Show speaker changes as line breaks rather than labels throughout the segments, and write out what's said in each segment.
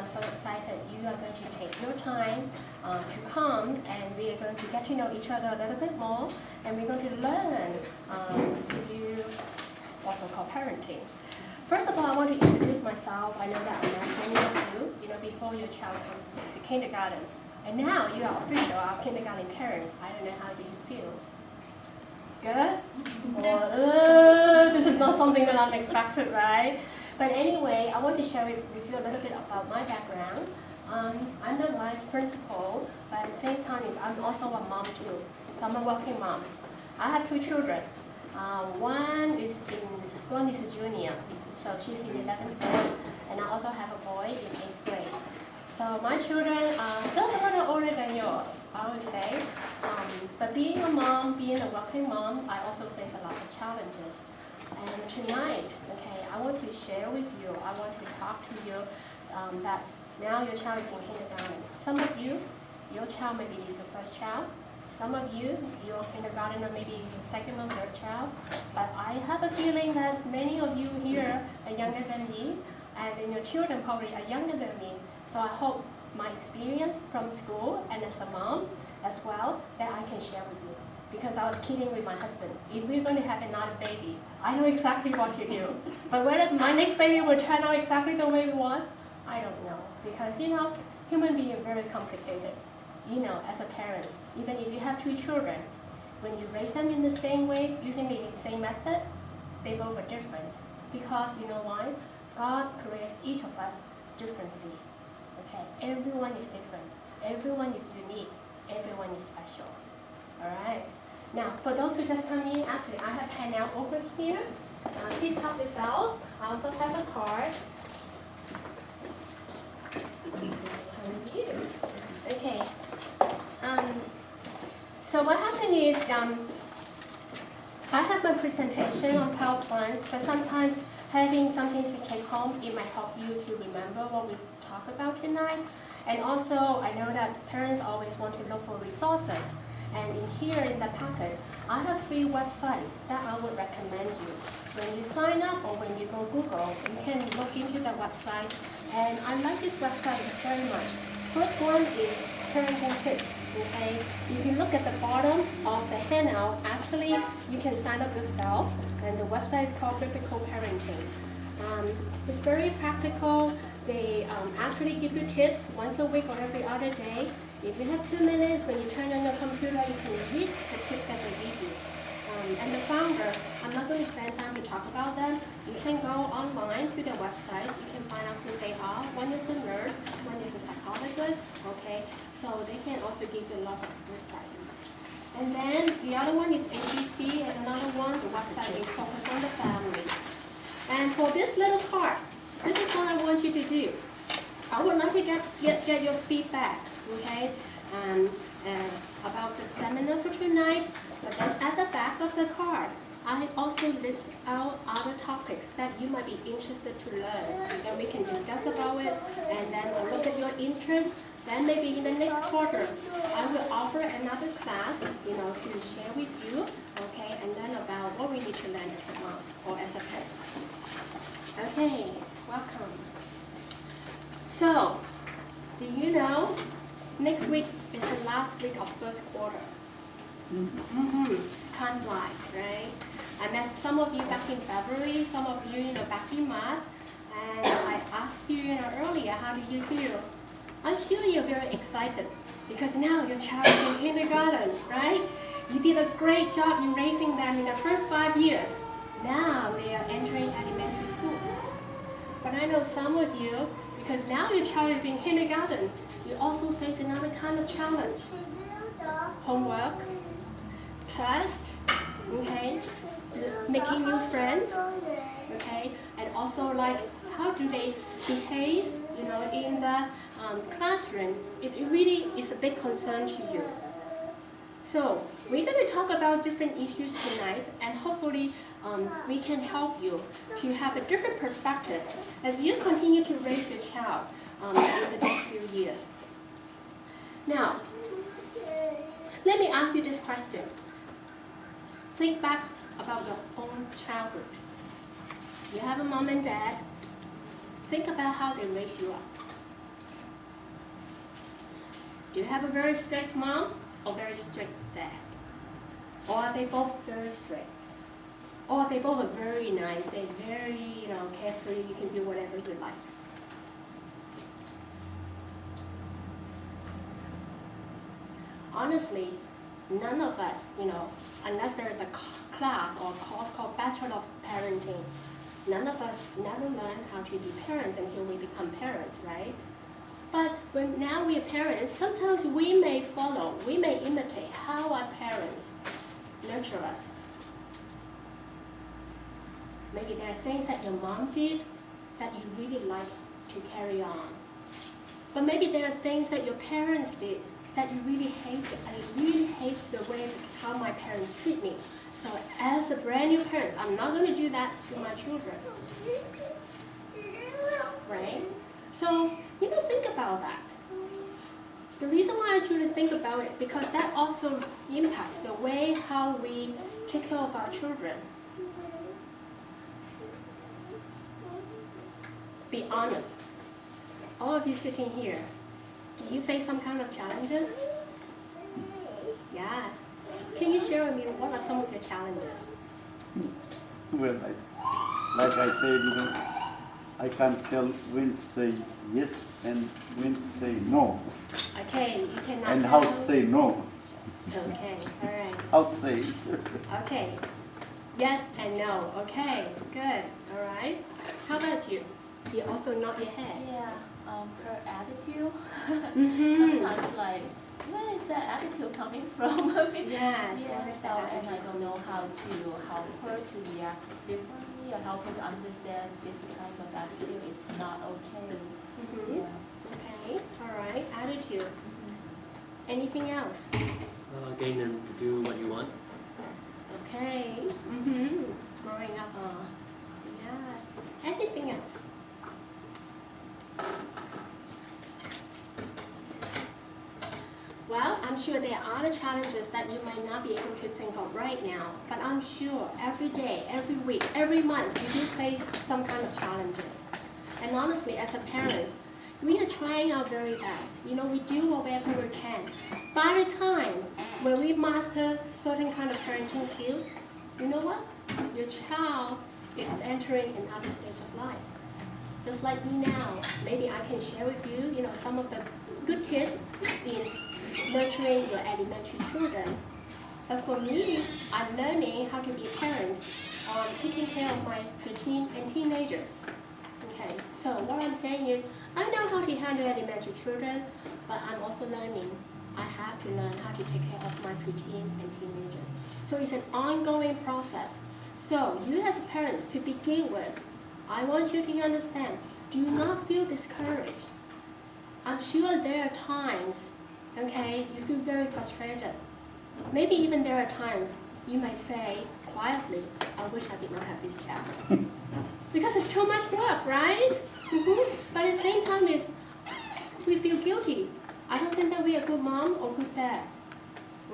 I'm so excited you are going to take your time to come, and we are going to get to know each other a little bit more, and we're going to learn to do what's called parenting. First of all, I want to introduce myself. I know that I met many of you, before your child comes to kindergarten. And now you are official, our kindergarten parents. I don't know, how do you feel? Good? Or, this is not something that I'm expected, right? But anyway, I want to share with you a little bit about my background. I'm the vice principal, but at the same time, I'm also a mom too. So I'm a working mom. I have 2 children. One is a junior, so she's in 11th grade, and I also have a boy in 8th grade. So my children are just a little older than yours, I would say. But being a mom, being a working mom, I also face a lot of challenges. And tonight, okay, I want to share with you, I want to talk to you that now your child is in kindergarten. Some of you, your child maybe is your first child. Some of you, your kindergartner maybe your second or third child. But I have a feeling that many of you here are younger than me, and then your children probably are younger than me. So I hope my experience from school and as a mom as well, that I can share with you. Because I was kidding with my husband, if we're going to have another baby, I know exactly what to do. But whether my next baby will turn out exactly the way we want, I don't know. Because, human beings are very complicated. As a parent, even if you have 2 children, when you raise them in the same way, using the same method, they both are different. Because you know why? God creates each of us differently. Okay, everyone is different. Everyone is unique. Everyone is special. All right. Now, for those who just come in, actually, I have handout over here. Please help yourself. I also have a card. Okay. So what happened is, I have my presentation on PowerPoint, but sometimes having something to take home, it might help you to remember what we talk about tonight. And also, I know that parents always want to look for resources. And in here in the packet, I have 3 websites that I would recommend you. When you sign up or when you go Google, you can look into the website. And I like this website very much. First one is parenting tips. Okay, if you look at the bottom of the handout, actually you can sign up yourself, and the website is called Principal Parenting. It's very practical. They actually give you tips once a week or every other day. If you have 2 minutes, when you turn on your computer, you can read the tips that they give you. And the founder, I'm not going to spend time to talk about them. You can go online to their website. You can find out who they are. One is a nurse, one is a psychologist. Okay, so they can also give you lots of insight. And then the other one is ABC, and another one, the website is Focus on the Family. And for this little part, this is what I want you to do. I would like to get your feedback, okay, about the seminar for tonight. But then at the back of the card, I also list out other topics that you might be interested to learn, and we can discuss about it, and then we'll look at your interest. Then maybe in the next quarter, I will offer another class, to share with you, okay, and then about what we need to learn as a mom or as a parent. Okay, welcome. So, do you know, next week is the last week of first quarter. Time flies, right? I met some of you back in February, some of you, back in March, and I asked you, earlier, how do you feel? I'm sure you're very excited because now your child is in kindergarten, right? You did a great job in raising them in the first 5 years. Now they are entering elementary school. But I know some of you, because now your child is in kindergarten, you also face another kind of challenge. Homework, test, okay, making new friends, okay, and also how do they behave, in the classroom. It really is a big concern to you. So we're going to talk about different issues tonight, and hopefully we can help you to have a different perspective as you continue to raise your child in the next few years. Now, let me ask you this question. Think back about your own childhood. You have a mom and dad. Think about how they raised you up. Do you have a very strict mom or very strict dad? Or are they both very strict? Or they both are very nice, they're very, carefree, you can do whatever you like. Honestly, none of us, unless there is a class or a course called Bachelor of Parenting, none of us never learn how to be parents until we become parents, right? But when now we are parents, sometimes we may follow, we may imitate how our parents nurture us. Maybe there are things that your mom did that you really like to carry on. But maybe there are things that your parents did that you really hate. I really hate the way how my parents treat me. So as a brand new parent, I'm not going to do that to my children. Right? So, think about that. The reason why I want you to think about it, because that also impacts the way how we take care of our children. Be honest. All of you sitting here, do you face some kind of challenges? Yes. Can you share with me what are some of your challenges?
Well, like I said, I can't tell when to say yes and when to say no.
Okay, you cannot
and
tell.
how to say no.
Okay, all right.
How to say it.
Okay. Yes and no. Okay, good. All right. How about you? You also nod your head.
Yeah, her attitude.
Mm-hmm.
Sometimes where is that attitude coming from?
Yes.
Yeah, so, and I don't know how to help her to react differently or help her to understand this kind of attitude is not okay.
Mm-hmm.
Yeah.
Okay. All right. Attitude. Anything else?
Getting them to do what you want.
Okay. Mm-hmm. Growing up. Yeah. Anything else? Well, I'm sure there are other challenges that you might not be able to think of right now, but I'm sure every day, every week, every month, you do face some kind of challenges. And honestly, as a parents, we are trying our very best. We do whatever we can. By the time when we master certain kind of parenting skills, you know what? Your child is entering another stage of life. Just like me now, maybe I can share with you, some of the good tips in nurturing your elementary children. But for me, I'm learning how to be parents on taking care of my preteen and teenagers. Okay, so what I'm saying is, I know how to handle elementary children, but I'm also learning. I have to learn how to take care of my preteen and teenagers. So it's an ongoing process. So you as parents, to begin with, I want you to understand, do not feel discouraged. I'm sure there are times, okay, you feel very frustrated. Maybe even there are times you might say quietly, I wish I did not have this child. Because it's too much work, right? But at the same time, we feel guilty. I don't think that we are a good mom or good dad.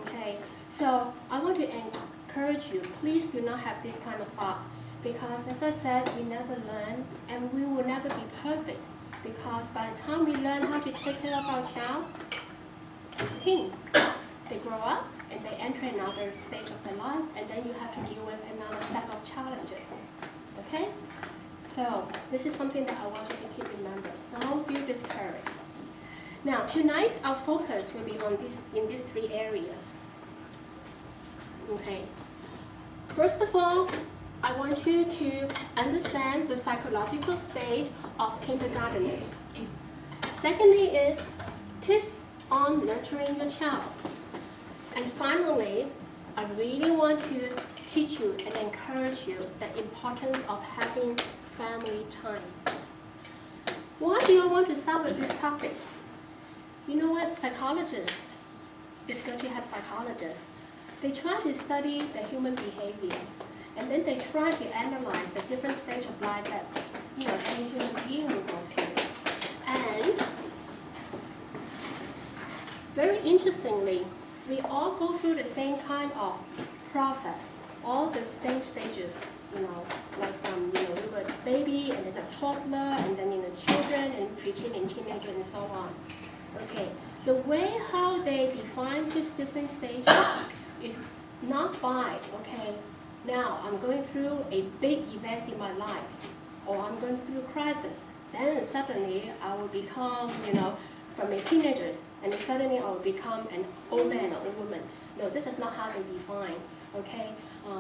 Okay, so I want to encourage you, please do not have this kind of thoughts. Because as I said, we never learn and we will never be perfect. Because by the time we learn how to take care of our child, they grow up and they enter another stage of their life, and then you have to deal with another set of challenges. Okay? So this is something that I want you to keep in mind. Don't feel discouraged. Now tonight our focus will be on these three areas. Okay. First of all, I want you to understand the psychological stage of kindergarteners. Secondly is tips on nurturing your child. And finally, I really want to teach you and encourage you the importance of having family time. Why do I want to start with this topic? You know what? Psychologists, it's good to have psychologists. They try to study the human behavior, and then they try to analyze the different stages of life that any human being will go through. And very interestingly, we all go through the same kind of process, all the same stages, like from we were a baby and then a toddler and then children and preteen and teenager and so on. Okay, the way how they define these different stages is not by, okay, now I'm going through a big event in my life, or I'm going through a crisis, then suddenly I will become, from a teenager, and then suddenly I will become an old man or old woman. No, this is not how they define, okay?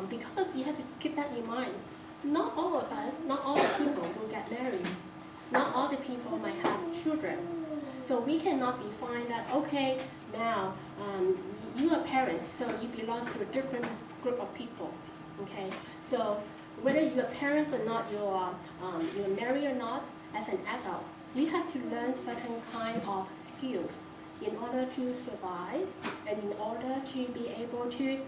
Because you have to keep that in mind. Not all of us, not all the people will get married. Not all the people might have children. So we cannot define that, okay, now you are parents, so you belong to a different group of people, okay? So whether you are parents or not, you're married or not, as an adult, you have to learn certain kind of skills in order to survive and in order to be able to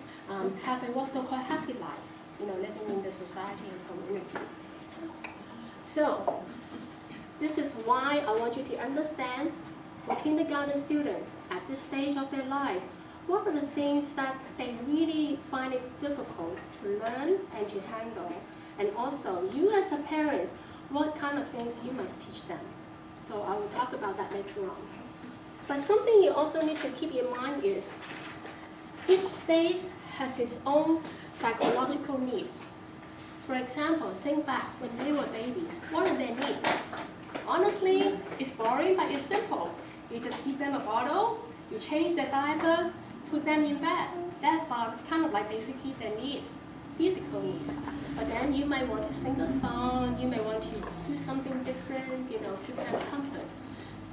have a what's so-called happy life, living in the society and community. So this is why I want you to understand, for kindergarten students at this stage of their life, what are the things that they really find it difficult to learn and to handle? And also, you as a parent, what kind of things you must teach them? So I will talk about that later on. But something you also need to keep in mind is, each stage has its own psychological needs. For example, think back when they were babies. What are their needs? Honestly, it's boring, but it's simple. You just give them a bottle, you change their diaper, put them in bed. That's all. It's kind of like basically their needs, physical needs. But then you might want to sing a song, you may want to do something different, to them comfort.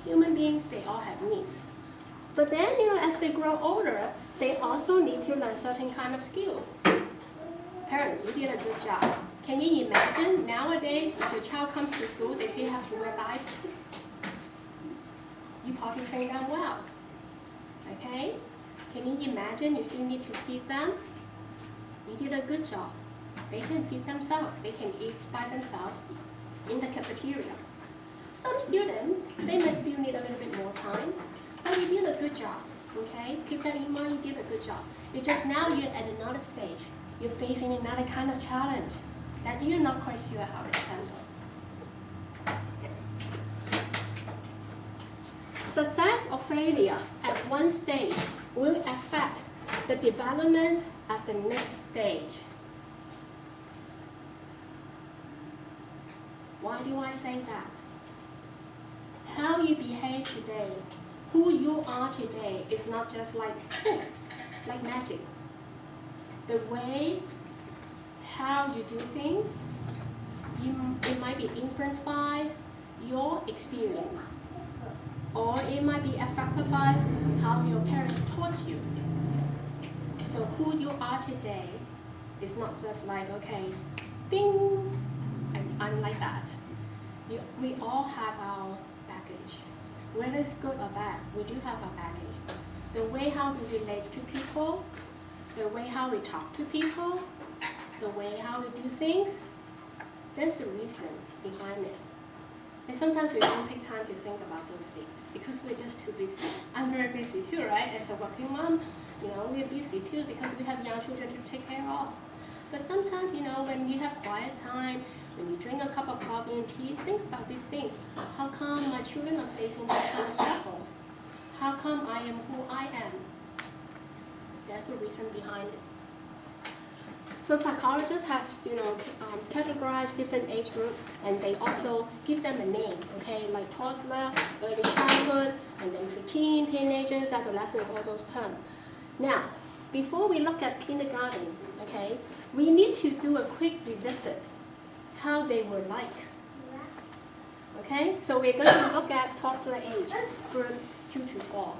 Human beings, they all have needs. But then, as they grow older, they also need to learn certain kind of skills. Parents, you did a good job. Can you imagine nowadays, if your child comes to school, they still have to wear diapers? You probably think them well. Okay? Can you imagine you still need to feed them? You did a good job. They can feed themselves. They can eat by themselves in the cafeteria. Some students, they may still need a little bit more time, but you did a good job. Okay? Keep that in mind, you did a good job. It's just now you're at another stage. You're facing another kind of challenge that you're not quite sure how to handle. Success or failure at one stage will affect the development at the next stage. Why do I say that? How you behave today, who you are today, is not just like magic. The way how you do things, it might be influenced by your experience, or it might be affected by how your parents taught you. So who you are today is not just like, okay, ding, I'm like that. We all have our baggage. Whether it's good or bad, we do have our baggage. The way how we relate to people, the way how we talk to people, the way how we do things, there's a reason behind it. And sometimes we don't take time to think about those things because we're just too busy. I'm very busy too, right? As a working mom, we're busy too because we have young children to take care of. But sometimes, when you have quiet time, when you drink a cup of coffee and tea, think about these things. How come my children are facing these kind of struggles? How come I am who I am? That's the reason behind it. So psychologists have, categorized different age groups, and they also give them a name, okay, like toddler, early childhood, and then preteen, teenagers, adolescents, all those terms. Now, before we look at kindergarten, okay, we need to do a quick revisit how they were like. Okay, so we're going to look at toddler age, group 2 to 4.